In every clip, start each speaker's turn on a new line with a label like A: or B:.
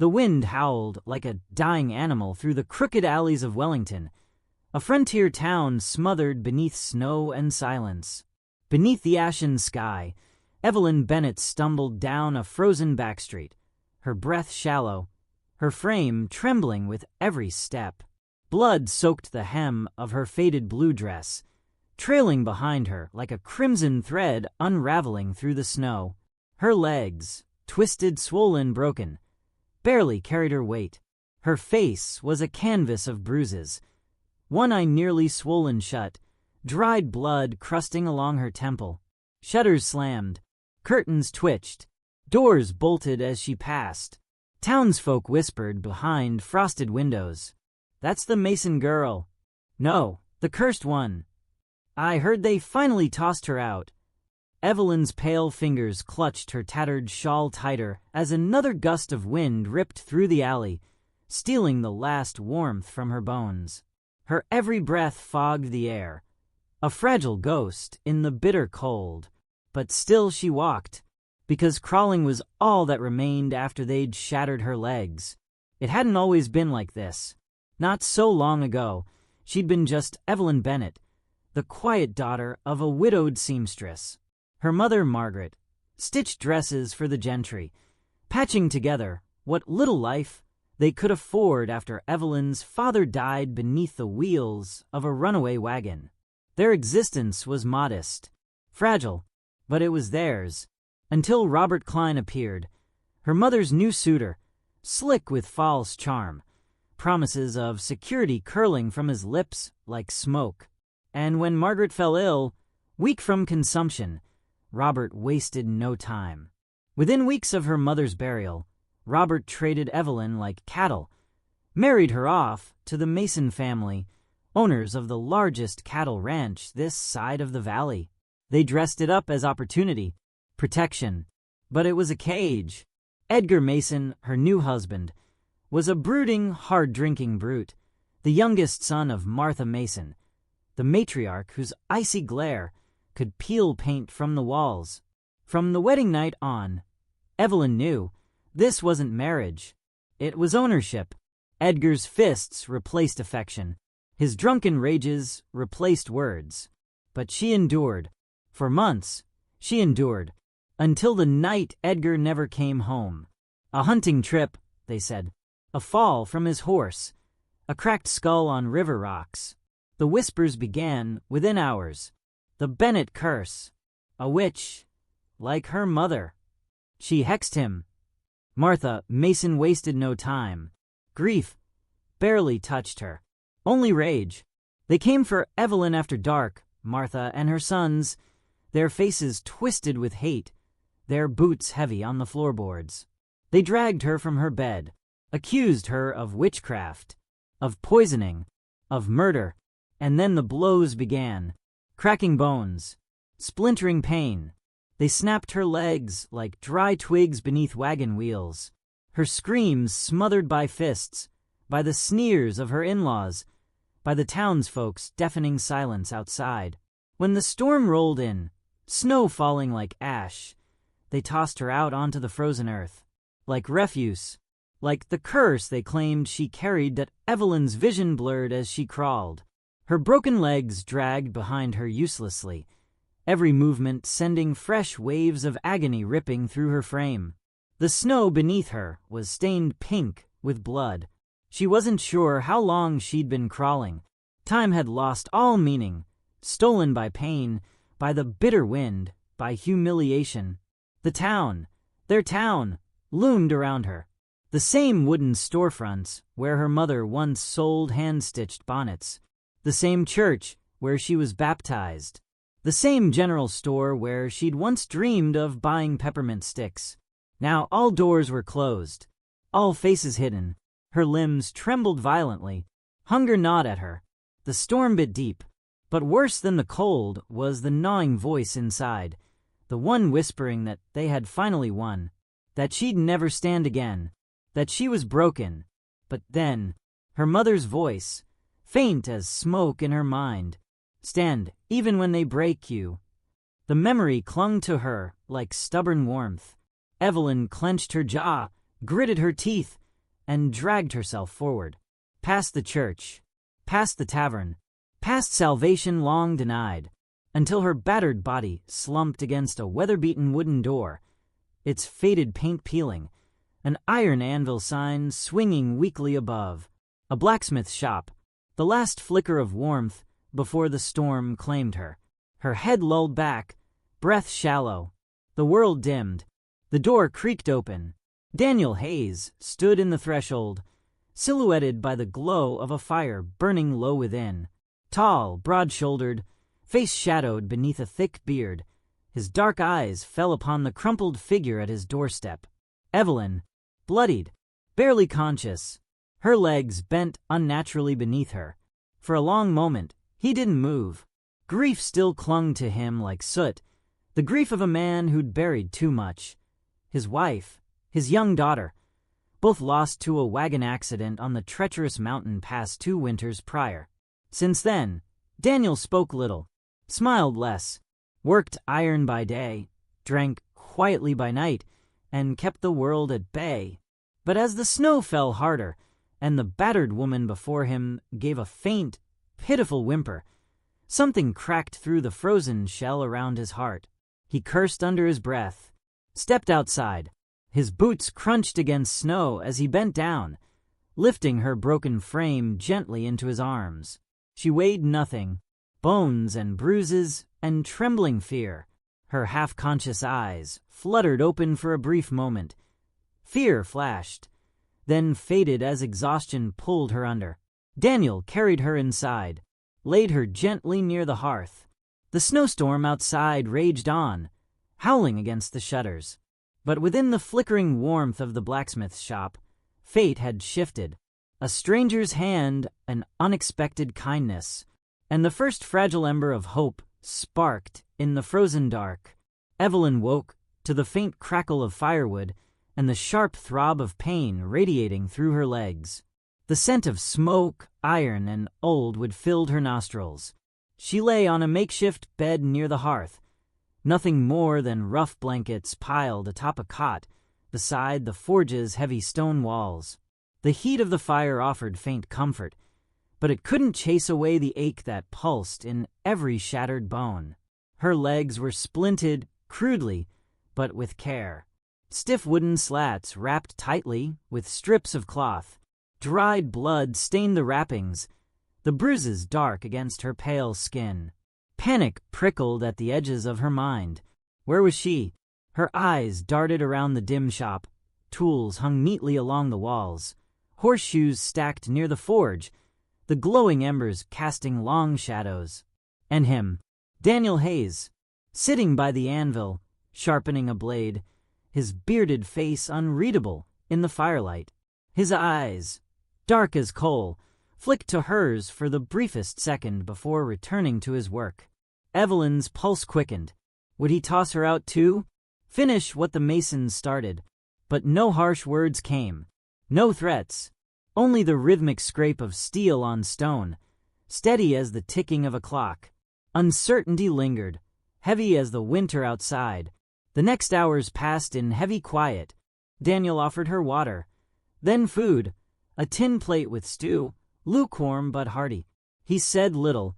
A: The wind howled like a dying animal through the crooked alleys of Wellington, a frontier town smothered beneath snow and silence. Beneath the ashen sky, Evelyn Bennett stumbled down a frozen backstreet, her breath shallow, her frame trembling with every step. Blood soaked the hem of her faded blue dress, trailing behind her like a crimson thread unraveling through the snow. Her legs, twisted, swollen, broken, barely carried her weight. Her face was a canvas of bruises, one eye nearly swollen shut, dried blood crusting along her temple. Shutters slammed, curtains twitched, doors bolted as she passed. Townsfolk whispered behind frosted windows, "That's the Mason girl. No, the cursed one. I heard they finally tossed her out." Evelyn's pale fingers clutched her tattered shawl tighter as another gust of wind ripped through the alley, stealing the last warmth from her bones. Her every breath fogged the air, a fragile ghost in the bitter cold. But still she walked, because crawling was all that remained after they'd shattered her legs. It hadn't always been like this. Not so long ago, she'd been just Evelyn Bennett, the quiet daughter of a widowed seamstress. Her mother, Margaret, stitched dresses for the gentry, patching together what little life they could afford after Evelyn's father died beneath the wheels of a runaway wagon. Their existence was modest, fragile, but it was theirs, until Robert Klein appeared, her mother's new suitor, slick with false charm, promises of security curling from his lips like smoke. And when Margaret fell ill, weak from consumption, Robert wasted no time. Within weeks of her mother's burial, Robert traded Evelyn like cattle, married her off to the Mason family, owners of the largest cattle ranch this side of the valley. They dressed it up as opportunity, protection, but it was a cage. Edgar Mason, her new husband, was a brooding, hard-drinking brute, the youngest son of Martha Mason, the matriarch whose icy glare could peel paint from the walls. From the wedding night on, Evelyn knew this wasn't marriage. It was ownership. Edgar's fists replaced affection. His drunken rages replaced words. But she endured. For months, she endured. Until the night Edgar never came home. A hunting trip, they said. A fall from his horse. A cracked skull on river rocks. The whispers began within hours. The Bennett curse. A witch, like her mother. She hexed him. Martha Mason wasted no time. Grief barely touched her. Only rage. They came for Evelyn after dark, Martha and her sons, their faces twisted with hate, their boots heavy on the floorboards. They dragged her from her bed, accused her of witchcraft, of poisoning, of murder, and then the blows began. Cracking bones, splintering pain. They snapped her legs like dry twigs beneath wagon wheels. Her screams smothered by fists, by the sneers of her in-laws, by the townsfolk's deafening silence outside. When the storm rolled in, snow falling like ash, they tossed her out onto the frozen earth, like refuse, like the curse they claimed she carried that Evelyn's vision blurred as she crawled. Her broken legs dragged behind her uselessly, every movement sending fresh waves of agony ripping through her frame. The snow beneath her was stained pink with blood. She wasn't sure how long she'd been crawling. Time had lost all meaning, stolen by pain, by the bitter wind, by humiliation. The town, their town, loomed around her. The same wooden storefronts where her mother once sold hand-stitched bonnets. The same church where she was baptized. The same general store where she'd once dreamed of buying peppermint sticks. Now all doors were closed, all faces hidden. Her limbs trembled violently. Hunger gnawed at her. The storm bit deep. But worse than the cold was the gnawing voice inside, the one whispering that they had finally won, that she'd never stand again, that she was broken. But then, her mother's voice, faint as smoke in her mind, "Stand, even when they break you." The memory clung to her like stubborn warmth. Evelyn clenched her jaw, gritted her teeth, and dragged herself forward. Past the church, past the tavern, past salvation long denied, until her battered body slumped against a weather-beaten wooden door, its faded paint peeling, an iron anvil sign swinging weakly above. A blacksmith shop, the last flicker of warmth before the storm claimed her. Her head lulled back, breath shallow. The world dimmed. The door creaked open. Daniel Hayes stood in the threshold, silhouetted by the glow of a fire burning low within. Tall, broad-shouldered, face shadowed beneath a thick beard, his dark eyes fell upon the crumpled figure at his doorstep. Evelyn, bloodied, barely conscious, her legs bent unnaturally beneath her. For a long moment, he didn't move. Grief still clung to him like soot, the grief of a man who'd buried too much. His wife, his young daughter, both lost to a wagon accident on the treacherous mountain pass 2 winters prior. Since then, Daniel spoke little, smiled less, worked iron by day, drank quietly by night, and kept the world at bay. But as the snow fell harder, and the battered woman before him gave a faint, pitiful whimper, something cracked through the frozen shell around his heart. He cursed under his breath, stepped outside. His boots crunched against snow as he bent down, lifting her broken frame gently into his arms. She weighed nothing, bones and bruises and trembling fear. Her half-conscious eyes fluttered open for a brief moment. Fear flashed, then faded as exhaustion pulled her under. Daniel carried her inside, laid her gently near the hearth. The snowstorm outside raged on, howling against the shutters. But within the flickering warmth of the blacksmith shop, fate had shifted. A stranger's hand, an unexpected kindness, and the first fragile ember of hope sparked in the frozen dark. Evelyn woke to the faint crackle of firewood and the sharp throb of pain radiating through her legs. The scent of smoke, iron, and old wood filled her nostrils. She lay on a makeshift bed near the hearth, nothing more than rough blankets piled atop a cot beside the forge's heavy stone walls. The heat of the fire offered faint comfort, but it couldn't chase away the ache that pulsed in every shattered bone. Her legs were splinted, crudely, but with care. Stiff wooden slats wrapped tightly with strips of cloth. Dried blood stained the wrappings, the bruises dark against her pale skin. Panic prickled at the edges of her mind. Where was she? Her eyes darted around the dim shop. Tools hung neatly along the walls. Horseshoes stacked near the forge, the glowing embers casting long shadows. And him, Daniel Hayes, sitting by the anvil, sharpening a blade, his bearded face unreadable in the firelight. His eyes, dark as coal, flicked to hers for the briefest second before returning to his work. Evelyn's pulse quickened. Would he toss her out too? Finish what the masons started? But no harsh words came. No threats. Only the rhythmic scrape of steel on stone, steady as the ticking of a clock. Uncertainty lingered, heavy as the winter outside. The next hours passed in heavy quiet. Daniel offered her water, then food, a tin plate with stew, lukewarm but hearty. He said little,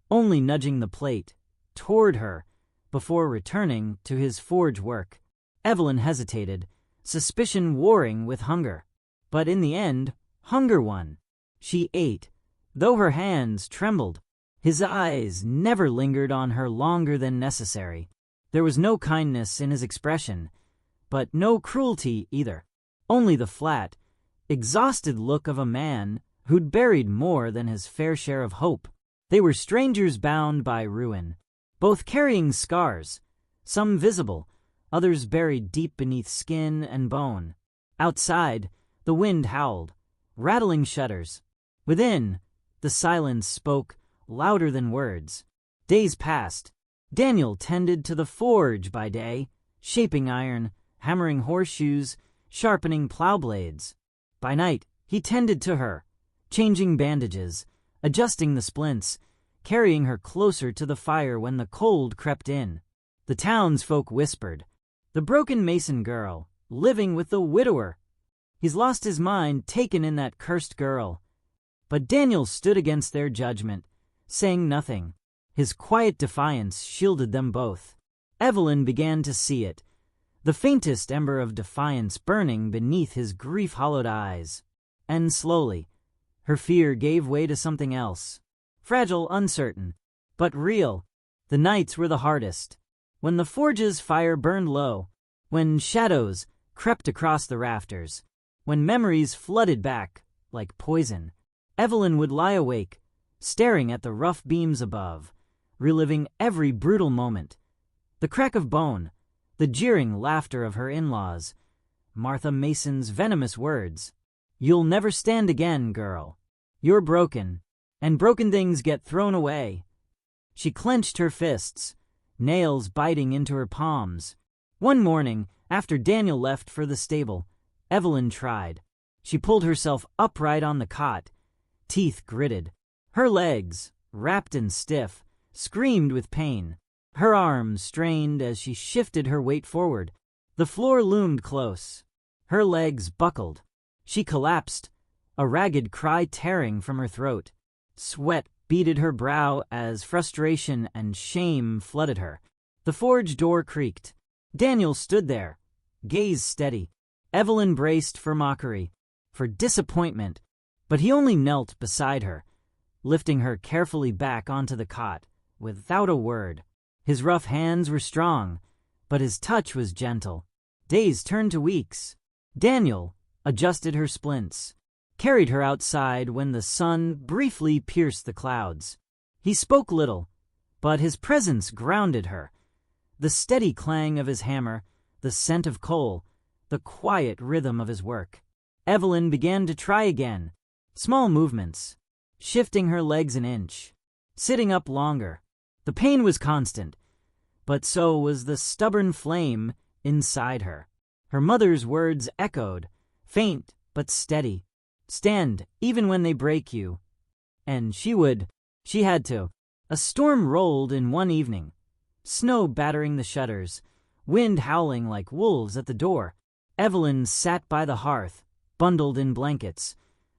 A: only nudging the plate toward her before returning to his forge work. Evelyn hesitated, suspicion warring with hunger. But in the end, hunger won. She ate, though her hands trembled. His eyes never lingered on her longer than necessary. There was no kindness in his expression, but no cruelty either. Only the flat, exhausted look of a man who'd buried more than his fair share of hope. They were strangers bound by ruin, both carrying scars, some visible, others buried deep beneath skin and bone. Outside, the wind howled, rattling shutters. Within, the silence spoke louder than words. Days passed. Daniel tended to the forge by day, shaping iron, hammering horseshoes, sharpening plow blades. By night, he tended to her, changing bandages, adjusting the splints, carrying her closer to the fire when the cold crept in. The townsfolk whispered, the broken mason girl, living with the widower. He's lost his mind, taken in that cursed girl. But Daniel stood against their judgment, saying nothing. His quiet defiance shielded them both. Evelyn began to see it, the faintest ember of defiance burning beneath his grief-hollowed eyes. And slowly, her fear gave way to something else. Fragile, uncertain, but real. The nights were the hardest. When the forge's fire burned low, when shadows crept across the rafters, when memories flooded back like poison, Evelyn would lie awake, staring at the rough beams above, reliving every brutal moment. The crack of bone, the jeering laughter of her in-laws, Martha Mason's venomous words, "You'll never stand again, girl. You're broken, and broken things get thrown away." She clenched her fists, nails biting into her palms. One morning, after Daniel left for the stable, Evelyn tried. She pulled herself upright on the cot, teeth gritted. Her legs, wrapped and stiff, screamed with pain. Her arms strained as she shifted her weight forward. The floor loomed close. Her legs buckled. She collapsed, a ragged cry tearing from her throat. Sweat beaded her brow as frustration and shame flooded her. The forge door creaked. Daniel stood there, gaze steady. Evelyn braced for mockery, for disappointment, but he only knelt beside her, lifting her carefully back onto the cot, without a word. His rough hands were strong, but his touch was gentle. Days turned to weeks. Daniel adjusted her splints, carried her outside when the sun briefly pierced the clouds. He spoke little, but his presence grounded her. The steady clang of his hammer, the scent of coal, the quiet rhythm of his work. Evelyn began to try again, small movements, shifting her legs an inch, sitting up longer. The pain was constant, but so was the stubborn flame inside her. Her mother's words echoed, faint but steady. "Stand, even when they break you." And she had to. A storm rolled in one evening, snow battering the shutters, wind howling like wolves at the door. Evelyn sat by the hearth, bundled in blankets,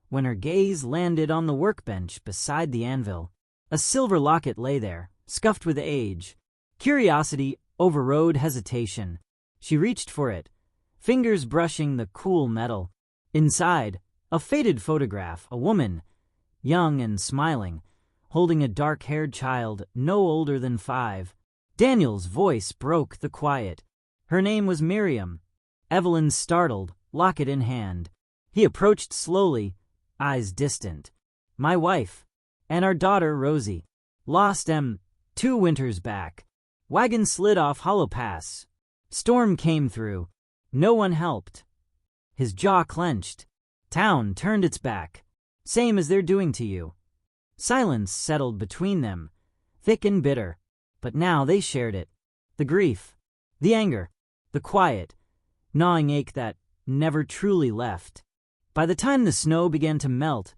A: when her gaze landed on the workbench beside the anvil. A silver locket lay there, scuffed with age. Curiosity overrode hesitation. She reached for it, fingers brushing the cool metal. Inside, a faded photograph, a woman, young and smiling, holding a dark-haired child no older than 5. Daniel's voice broke the quiet. Her name was Miriam. Evelyn startled, locket in hand. He approached slowly, eyes distant. "My wife, and our daughter Rosie. Lost 2 winters back. Wagon slid off Hollow Pass. Storm came through. No one helped." His jaw clenched. "Town turned its back. Same as they're doing to you." Silence settled between them, thick and bitter. But now they shared it. The grief, the anger, the quiet, gnawing ache that never truly left. By the time the snow began to melt,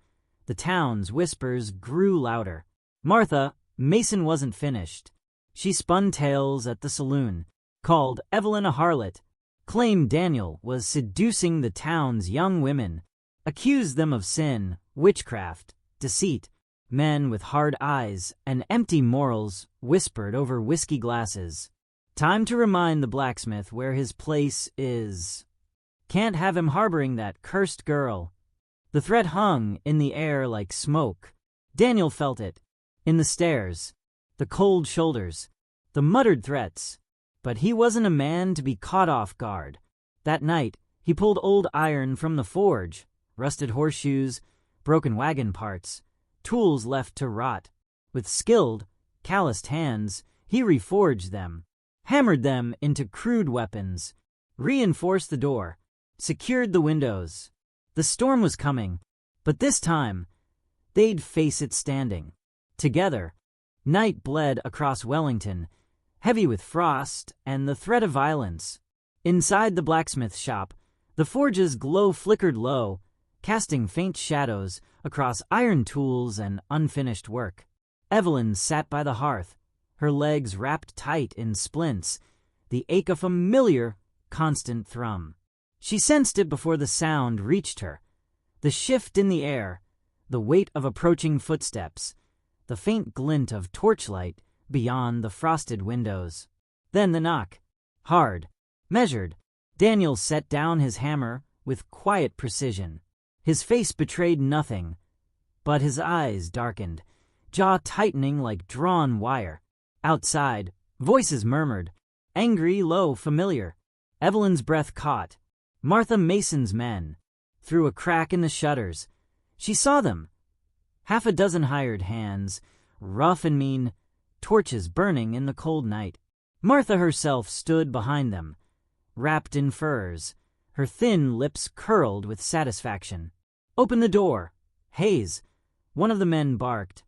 A: the town's whispers grew louder. Martha Mason wasn't finished. She spun tales at the saloon, called Evelyn a harlot, claimed Daniel was seducing the town's young women, accused them of sin, witchcraft, deceit. Men with hard eyes and empty morals whispered over whiskey glasses. "Time to remind the blacksmith where his place is. Can't have him harboring that cursed girl." The threat hung in the air like smoke. Daniel felt it, in the stares, the cold shoulders, the muttered threats. But he wasn't a man to be caught off guard. That night, he pulled old iron from the forge, rusted horseshoes, broken wagon parts, tools left to rot. With skilled, calloused hands, he reforged them, hammered them into crude weapons, reinforced the door, secured the windows. The storm was coming, but this time, they'd face it standing. Together, night bled across Wellington, heavy with frost and the threat of violence. Inside the blacksmith shop, the forge's glow flickered low, casting faint shadows across iron tools and unfinished work. Evelyn sat by the hearth, her legs wrapped tight in splints, the ache a familiar, constant thrum. She sensed it before the sound reached her. The shift in the air, the weight of approaching footsteps, the faint glint of torchlight beyond the frosted windows. Then the knock. Hard, measured, Daniel set down his hammer with quiet precision. His face betrayed nothing, but his eyes darkened, jaw tightening like drawn wire. Outside, voices murmured, angry, low, familiar. Evelyn's breath caught. Martha Mason's men. Through a crack in the shutters, she saw them. Half a dozen hired hands, rough and mean, torches burning in the cold night. Martha herself stood behind them, wrapped in furs, her thin lips curled with satisfaction. "Open the door, Hayes," one of the men barked,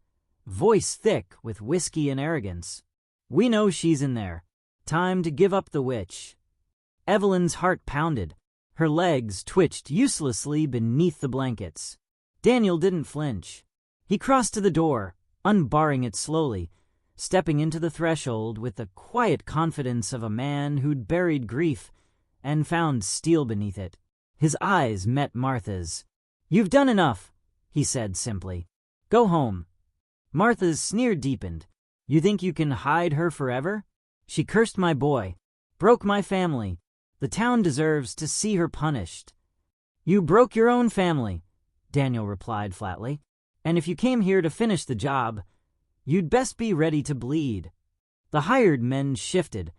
A: voice thick with whiskey and arrogance. "We know she's in there. Time to give up the witch." Evelyn's heart pounded. Her legs twitched uselessly beneath the blankets. Daniel didn't flinch. He crossed to the door, unbarring it slowly, stepping into the threshold with the quiet confidence of a man who'd buried grief and found steel beneath it. His eyes met Martha's. "You've done enough," he said simply. "Go home." Martha's sneer deepened. "You think you can hide her forever? She cursed my boy, broke my family. The town deserves to see her punished." "You broke your own family," Daniel replied flatly. "And if you came here to finish the job, you'd best be ready to bleed." The hired men shifted,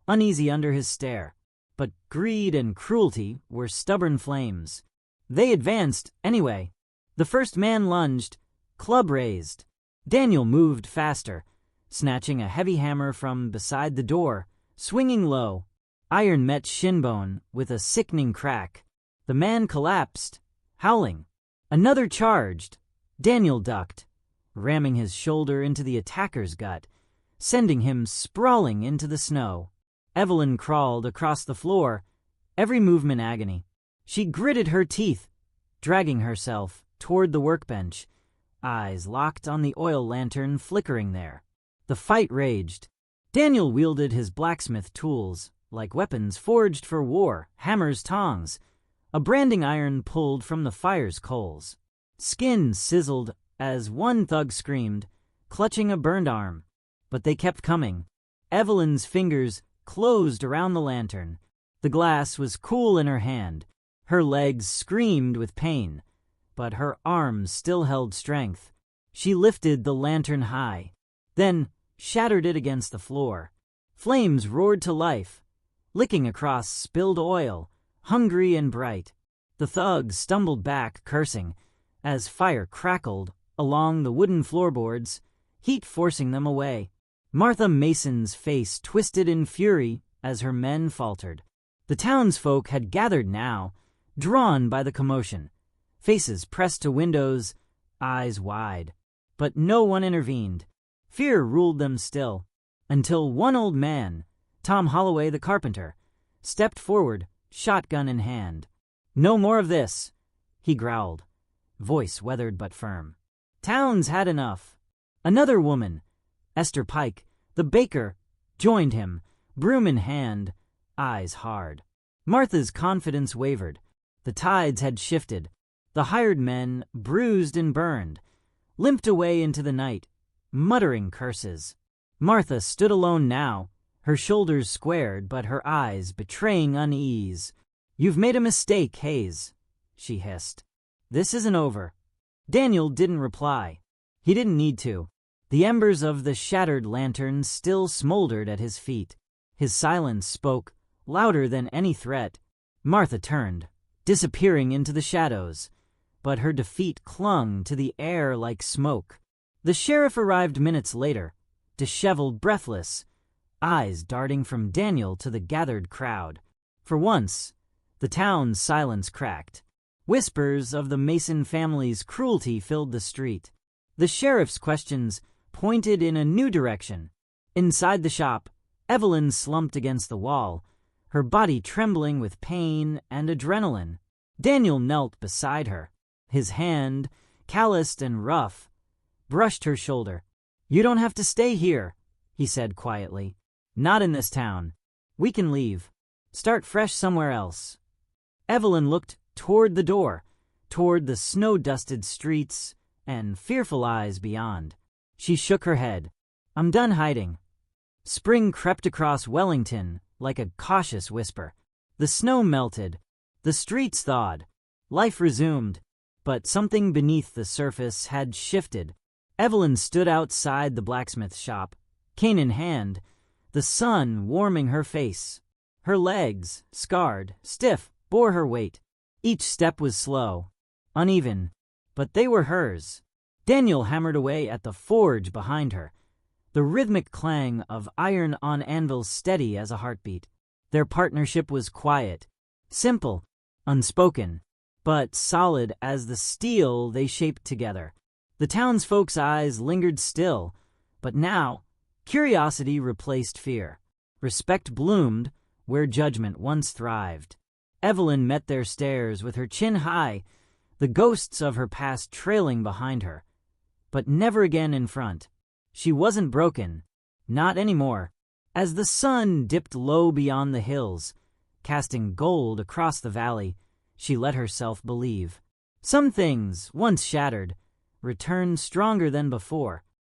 A: uneasy under his stare, but greed and cruelty were stubborn flames. They advanced anyway. The first man lunged, club raised. Daniel moved faster, snatching a heavy hammer from beside the door, swinging low. Iron met shinbone with a sickening crack. The man collapsed, howling. Another charged. Daniel ducked, ramming his shoulder into the attacker's gut, sending him sprawling into the snow. Evelyn crawled across the floor, every movement agony. She gritted her teeth, dragging herself toward the workbench, eyes locked on the oil lantern flickering there. The fight raged. Daniel wielded his blacksmith tools, like weapons forged for war, hammers, tongs. A branding iron pulled from the fire's coals. Skin sizzled as one thug screamed, clutching a burned arm. But they kept coming. Evelyn's fingers closed around the lantern. The glass was cool in her hand. Her legs screamed with pain, but her arms still held strength. She lifted the lantern high, then shattered it against the floor. Flames roared to life, licking across spilled oil, hungry and bright. The thugs stumbled back, cursing, as fire crackled along the wooden floorboards, heat forcing them away. Martha Mason's face twisted in fury as her men faltered. The townsfolk had gathered now, drawn by the commotion, faces pressed to windows, eyes wide. But no one intervened. Fear ruled them still, until one old man, Tom Holloway the carpenter, stepped forward, shotgun in hand. "No more of this," he growled, voice weathered but firm. "Town's had enough." Another woman, Esther Pike, the baker, joined him, broom in hand, eyes hard. Martha's confidence wavered. The tides had shifted. The hired men, bruised and burned, limped away into the night, muttering curses. Martha stood alone now, her shoulders squared but her eyes betraying unease. "You've made a mistake, Hayes," she hissed. "This isn't over." Daniel didn't reply. He didn't need to. The embers of the shattered lantern still smoldered at his feet. His silence spoke, louder than any threat. Martha turned, disappearing into the shadows, but her defeat clung to the air like smoke. The sheriff arrived minutes later, disheveled, breathless, eyes darting from Daniel to the gathered crowd. For once, the town's silence cracked. Whispers of the Mason family's cruelty filled the street. The sheriff's questions pointed in a new direction. Inside the shop, Evelyn slumped against the wall, her body trembling with pain and adrenaline. Daniel knelt beside her. His hand, calloused and rough, brushed her shoulder. "You don't have to stay here," he said quietly. "Not in this town. We can leave. Start fresh somewhere else." Evelyn looked toward the door, toward the snow-dusted streets and fearful eyes beyond. She shook her head. "I'm done hiding." Spring crept across Wellington like a cautious whisper. The snow melted. The streets thawed. Life resumed. But something beneath the surface had shifted. Evelyn stood outside the blacksmith shop, cane in hand, the sun warming her face. Her legs, scarred, stiff, bore her weight. Each step was slow, uneven, but they were hers. Daniel hammered away at the forge behind her, the rhythmic clang of iron on anvil steady as a heartbeat. Their partnership was quiet, simple, unspoken, but solid as the steel they shaped together. The townsfolk's eyes lingered still, but now curiosity replaced fear. Respect bloomed where judgment once thrived. Evelyn met their stares with her chin high, the ghosts of her past trailing behind her, but never again in front. She wasn't broken, not anymore. As the sun dipped low beyond the hills, casting gold across the valley, she let herself believe. Some things, once shattered, returned stronger than before.